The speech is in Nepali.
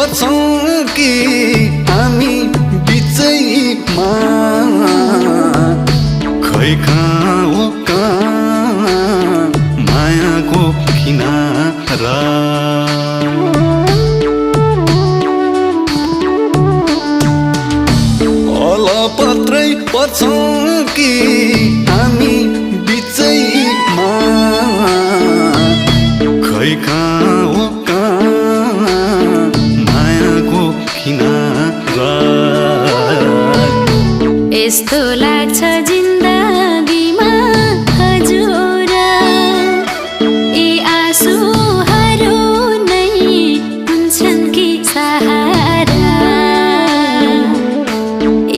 पर्छौं कि हामी बिचैमा खै कहाँ हो कहाँ मायाको किनारा अलपत्रै पर्छौं कि हामी बिचैमा खै कहाँ हो कहाँ मायाको किनारा यस्तो लाग्छ